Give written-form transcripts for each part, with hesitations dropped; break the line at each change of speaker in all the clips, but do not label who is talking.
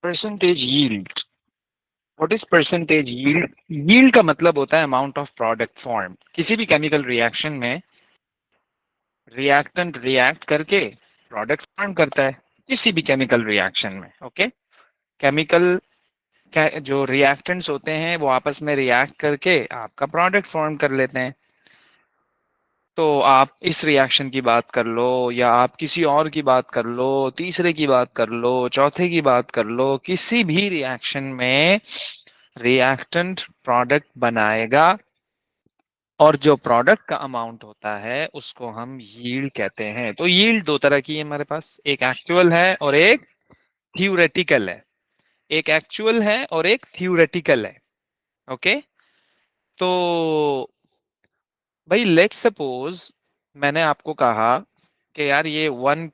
Percentage yield, what is percentage yield? Yield का मतलब होता है अमाउंट ऑफ प्रोडक्ट फॉर्म। किसी भी केमिकल रिएक्शन में रिएक्टेंट रिएक्ट करके प्रोडक्ट फॉर्म करता है, किसी भी केमिकल रिएक्शन में। ओके, केमिकल जो रिएक्टेंट्स होते हैं वो आपस में रिएक्ट करके आपका प्रोडक्ट फॉर्म कर लेते हैं। तो आप इस रिएक्शन की बात कर लो या आप किसी और की बात कर लो, तीसरे की बात कर लो, चौथे की बात कर लो, किसी भी रिएक्शन में रिएक्टेंट प्रोडक्ट बनाएगा और जो प्रोडक्ट का अमाउंट होता है उसको हम यील्ड कहते हैं। तो यील्ड दो तरह की है हमारे पास, एक एक्चुअल है और एक थ्योरेटिकल है। एक एक्चुअल है और एक थ्योरेटिकल है। ओके, तो भाई लेट्स सपोज मैंने आपको कहा कि यार ये 1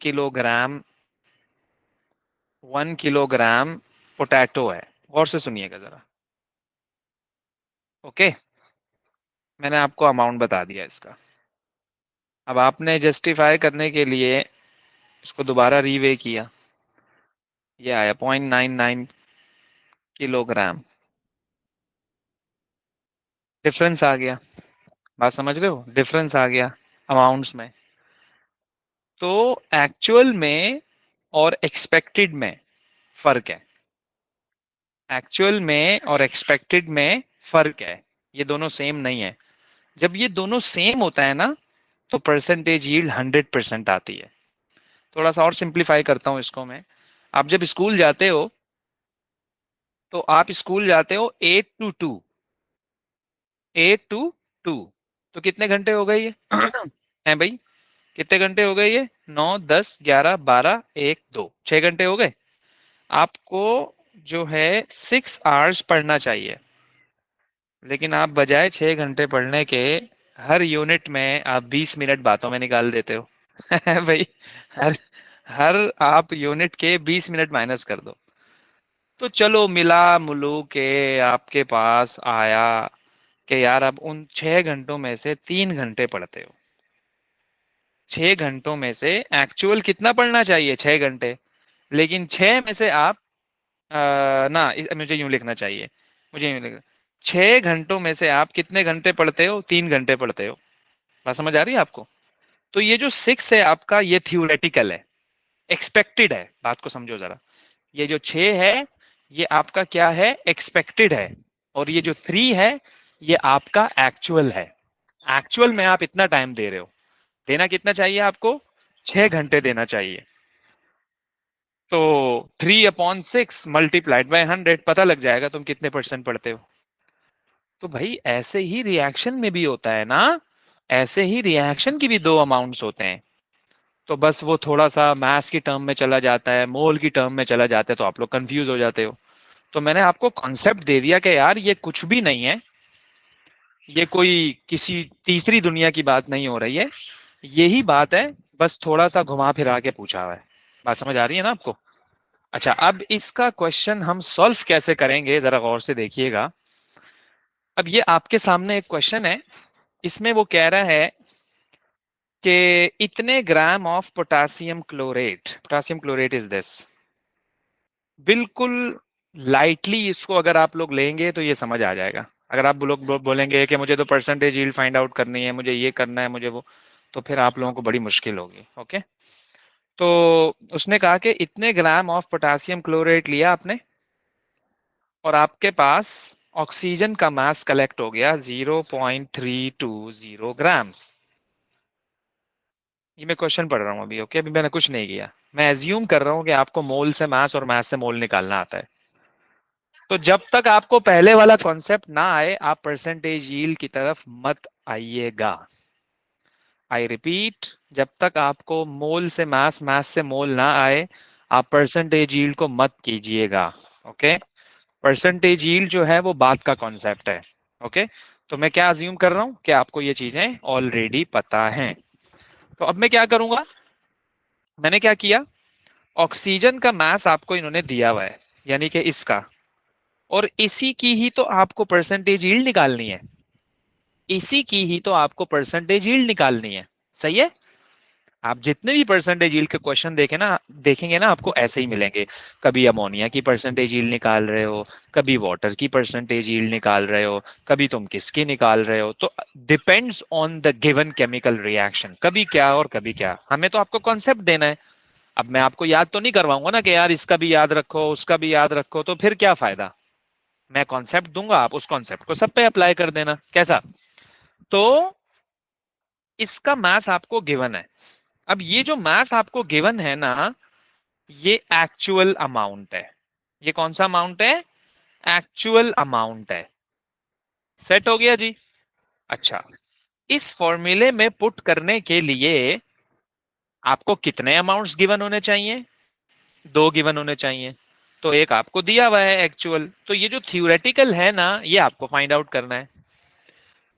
किलोग्राम पोटैटो है। गौर से सुनिएगा जरा। ओके, मैंने आपको अमाउंट बता दिया इसका। अब आपने जस्टिफाई करने के लिए इसको दोबारा रीवे किया, ये आया 0.99 किलोग्राम। डिफरेंस आ गया, बात समझ रहे हो? डिफरेंस आ गया अमाउंट्स में। तो एक्चुअल में और एक्सपेक्टेड में फर्क है। एक्चुअल में और एक्सपेक्टेड में फर्क है, ये दोनों सेम नहीं है। जब ये दोनों सेम होता है ना तो परसेंटेज यील्ड 100% आती है। थोड़ा सा और सिंप्लीफाई करता हूं इसको मैं। आप जब स्कूल जाते हो तो आप स्कूल जाते हो 8 to 2, 8 to 2, तो कितने घंटे हो गए ये? हैं भाई, कितने घंटे हो गए ये? 9, 10, 11, 12, 1, 2, 6 घंटे हो गए। आपको जो है 6 आवर्स पढ़ना चाहिए, लेकिन आप बजाय 6 घंटे पढ़ने के हर यूनिट में आप 20 मिनट बातों में निकाल देते हो। भाई, हर हर आप यूनिट के 20 मिनट माइनस कर दो। तो चलो मिला मुलू के आपके पास आया कि यार अब उन 6 घंटों में से 3 घंटे पढ़ते हो। 6 घंटों में से एक्चुअल कितना पढ़ना चाहिए? 6 घंटे। लेकिन 6 में से आप ना मुझे यूं लिखना चाहिए, मुझे यूं लिखना, 6 घंटों में से आप कितने घंटे पढ़ते हो? 3 घंटे पढ़ते हो। बात समझ आ रही है आपको? तो ये जो 6 है आपका, ये थ्योरेटिकल है, एक्सपेक्टेड है। बात को समझो जरा। ये जो 6 है ये आपका क्या है? एक्सपेक्टेड है। और ये जो 3 है ये आपका एक्चुअल है। एक्चुअल में आप इतना टाइम दे रहे हो, देना कितना चाहिए आपको? 6 घंटे देना चाहिए। तो 3/6 × 100 पता लग जाएगा तुम कितने परसेंट पढ़ते हो। तो भाई ऐसे ही रिएक्शन में भी होता है ना, ऐसे ही रिएक्शन की भी दो अमाउंट्स होते हैं। तो बस वो थोड़ा सा मास की टर्म में चला जाता है, मोल की टर्म में चला जाता है, तो आप लोग कंफ्यूज हो जाते हो। तो मैंने आपको कॉन्सेप्ट दे दिया कि यार ये कुछ भी नहीं है, ये कोई किसी तीसरी दुनिया की बात नहीं हो रही है, यही बात है, बस थोड़ा सा घुमा फिरा के पूछा हुआ है। बात समझ आ रही है ना आपको? अच्छा, अब इसका क्वेश्चन हम सॉल्व कैसे करेंगे जरा गौर से देखिएगा। अब ये आपके सामने एक क्वेश्चन है, इसमें वो कह रहा है कि इतने gram of potassium chlorate is this. बिल्कुल लाइटली इसको अगर आप लोग लेंगे तो ये समझ आ जाएगा। अगर आप लोग बोलेंगे कि मुझे तो परसेंटेज यील्ड फाइंड आउट करनी है, मुझे ये करना है, मुझे वो, तो फिर आप लोगों को बड़ी मुश्किल होगी। ओके, तो उसने कहा कि इतने ग्राम ऑफ पोटासियम क्लोरेट लिया आपने और आपके पास ऑक्सीजन का मास कलेक्ट हो गया 0.320 ग्राम्स। ये मैं क्वेश्चन पढ़ रहा हूँ अभी। ओके, अभी मैंने कुछ नहीं किया, मैं एज्यूम कर रहा हूँ कि आपको मोल से मास और मास से मोल निकालना आता है। तो जब तक आपको पहले वाला कॉन्सेप्ट ना आए आप परसेंटेज यील्ड की तरफ मत आइएगा। आई रिपीट, जब तक आपको मोल से मास, मास से मोल ना आए आप परसेंटेज यील्ड को मत कीजिएगा। ओके, परसेंटेज यील्ड जो है वो बात का कॉन्सेप्ट है। ओके, तो मैं क्या अज्यूम कर रहा हूं कि आपको ये चीजें ऑलरेडी पता हैं। तो अब मैं क्या करूंगा, मैंने क्या किया, ऑक्सीजन का मास आपको इन्होंने दिया हुआ है, यानी कि इसका, और इसी की ही तो आपको परसेंटेज यील्ड निकालनी है। इसी की ही तो आपको परसेंटेज यील्ड निकालनी है। सही है? आप जितने भी परसेंटेज यील्ड के क्वेश्चन देखेंगे ना, आपको ऐसे ही मिलेंगे। कभी अमोनिया की परसेंटेज यील्ड निकाल रहे हो, कभी वाटर की परसेंटेज यील्ड निकाल रहे हो, कभी तुम किसकी निकाल रहे हो। तो depends on the given chemical reaction, कभी क्या और कभी क्या। हमें तो आपको कॉन्सेप्ट देना है। अब मैं आपको याद तो नहीं करवाऊंगा ना कि यार इसका भी याद रखो उसका भी याद रखो, तो फिर क्या फायदा। मैं कॉन्सेप्ट दूंगा, आप उस कॉन्सेप्ट को सब पे अप्लाई कर देना, कैसा। तो इसका मास आपको गिवन है। अब ये जो मास आपको गिवन है ना, ये एक्चुअल अमाउंट है। ये कौन सा अमाउंट है? एक्चुअल अमाउंट है। सेट हो गया जी। अच्छा, इस फॉर्मूले में पुट करने के लिए आपको कितने अमाउंट्स गिवन होने चाहिए? दो गिवन होने चाहिए। तो एक आपको दिया हुआ है एक्चुअल, तो ये जो थ्योरेटिकल है ना, ये आपको फाइंड आउट करना है।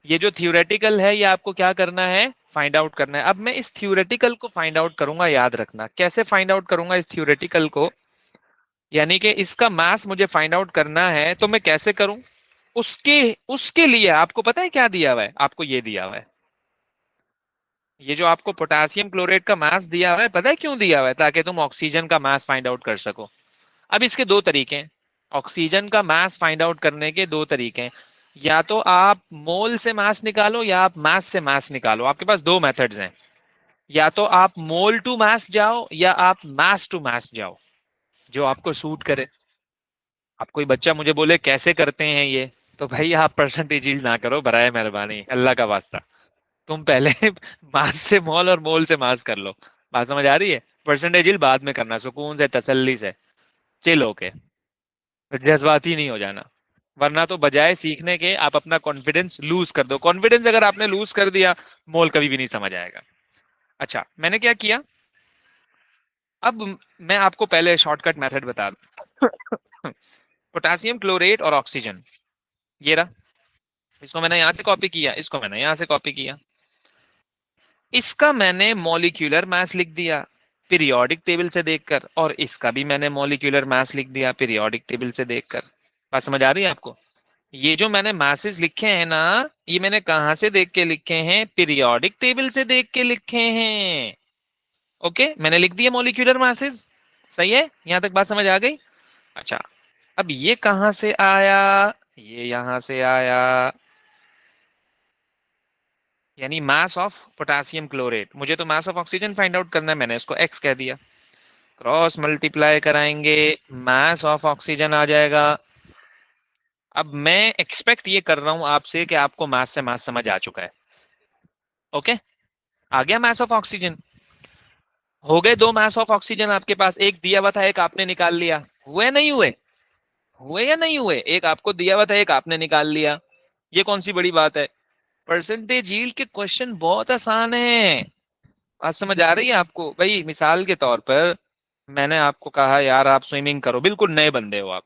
ये जो थ्योरेटिकल है ये आपको क्या करना है? फाइंड आउट करना है। अब मैं इस थ्योरेटिकल को फाइंड आउट करूंगा, याद रखना कैसे फाइंड आउट करूंगा इस थ्योरेटिकल को। यानी कि इसका मास मुझे फाइंड आउट करना है, तो मैं कैसे करूं? उसके उसके लिए आपको पता है क्या दिया हुआ है? आपको ये दिया हुआ है, ये जो आपको पोटेशियम क्लोराइड का मास दिया हुआ है, पता है क्यों दिया हुआ है? ताकि तुम ऑक्सीजन का मास फाइंड आउट कर सको। अब इसके दो तरीके हैं। ऑक्सीजन का मास फाइंड आउट करने के दो तरीके हैं। या तो आप मोल से मास निकालो या आप मास से मास निकालो, आपके पास दो मेथड्स हैं। या तो आप मोल टू मास जाओ या आप मास टू मास जाओ, जो आपको सूट करे। अब कोई बच्चा मुझे बोले कैसे करते हैं ये, तो भाई आप परसेंटेज यील्ड ना करो, बराए मेहरबानी, अल्लाह का वास्ता। तुम पहले मास से मोल और मोल से मास कर लो। बात समझ आ रही है? परसेंटेज यील्ड बाद में करना, सुकून से तसल्ली से, चिल होके, जज्बाती नहीं हो जाना। वरना तो बजाय सीखने के आप अपना कॉन्फिडेंस लूज कर दो। कॉन्फिडेंस अगर आपने लूज कर दिया, मोल कभी भी नहीं समझ आएगा। अच्छा, मैंने क्या किया? अब मैं आपको पहले शॉर्टकट मेथड बता दूं। पोटेशियम क्लोरेट और ऑक्सीजन, ये रहा। इसको मैंने यहां से कॉपी किया, इसको मैंने यहां से कॉपी किया। इसका मैंने मॉलिक्यूलर मास लिख दिया पीरियोडिक टेबल से देखकर, और इसका भी मैंने मॉलिक्यूलर मास लिख दिया पीरियोडिक टेबल से देखकर। बात समझ आ रही है आपको? ये जो मैंने मासेस लिखे हैं ना, ये मैंने कहां से देख के लिखे हैं? पीरियोडिक टेबल से देख के लिखे हैं। ओके, मैंने लिख दिया मॉलिक्यूलर मासेस। सही है, यहां तक बात समझ आ गई? अच्छा, अब ये कहां से आया? ये यहां से आया। यानी मास ऑफ पोटेशियम क्लोरेट, मुझे तो mass of oxygen find out करना है, मैंने इसको एक्स कह दिया। क्रॉस मल्टीप्लाई कराएंगे, मास ऑफ ऑक्सीजन आ जाएगा। अब मैं एक्सपेक्ट ये कर रहा हूं आपसे कि आपको मास से मास समझ आ चुका है। ओके, आ गया मास ऑफ ऑक्सीजन। हो गए दो मास ऑफ ऑक्सीजन आपके पास, एक दिया हुआ था एक आपने निकाल लिया। हुए नहीं हुए? हुए या नहीं हुए? एक आपको दिया हुआ था एक आपने निकाल लिया। ये कौन सी बड़ी बात है? परसेंटेज यील्ड के क्वेश्चन बहुत आसान है। बात समझ आ रही है आपको? भाई मिसाल के तौर पर मैंने आपको कहा यार आप स्विमिंग करो, बिल्कुल नए बंदे हो आप,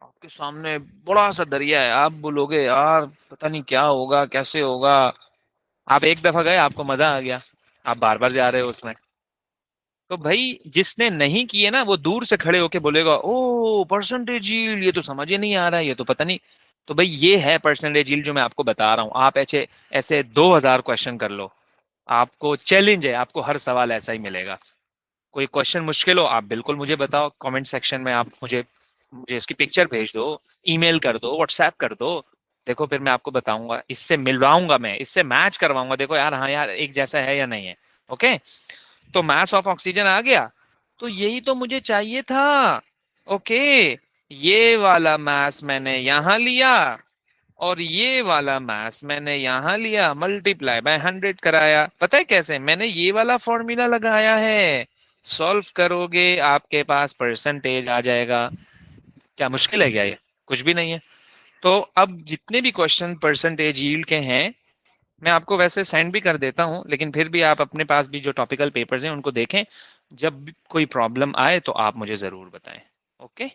आपके सामने बड़ा सा दरिया है, आप बोलोगे यार पता नहीं क्या होगा कैसे होगा। आप एक दफा गए, आपको मजा आ गया, आप बार बार जा रहे हो उसमें। तो भाई जिसने नहीं किए ना, वो दूर से खड़े होके बोलेगा ओ परसेंटेज यील्ड, ये तो समझ ही नहीं आ रहा है, ये तो पता नहीं। तो भाई ये है परसेंटेज यील्ड जो मैं आपको बता रहा हूँ। आप ऐसे ऐसे 2000 क्वेश्चन कर लो, आपको चैलेंज है, आपको हर सवाल ऐसा ही मिलेगा। कोई क्वेश्चन मुश्किल हो आप बिल्कुल मुझे बताओ, कमेंट सेक्शन में आप मुझे मुझे इसकी पिक्चर भेज दो, ईमेल कर दो, व्हाट्सएप कर दो। देखो फिर मैं आपको बताऊंगा, इससे मिलवाऊंगा, मैं इससे मैच करवाऊंगा, देखो यार हाँ यार एक जैसा है या नहीं है। ओके, तो मास ऑफ ऑक्सीजन आ गया। तो यही तो मुझे चाहिए था। ओके, ये वाला मास मैंने यहां लिया और ये वाला मास मैंने यहां लिया, मल्टीप्लाई बाय 100 कराया। पता है कैसे? मैंने ये वाला फॉर्मूला लगाया है। सॉल्व करोगे आपके पास परसेंटेज आ जाएगा। क्या मुश्किल है क्या ये? कुछ भी नहीं है। तो अब जितने भी क्वेश्चन परसेंटेज यील्ड के हैं, मैं आपको वैसे सेंड भी कर देता हूं, लेकिन फिर भी आप अपने पास भी जो टॉपिकल पेपर्स हैं उनको देखें। जब भी कोई प्रॉब्लम आए तो आप मुझे जरूर बताएं। ओके।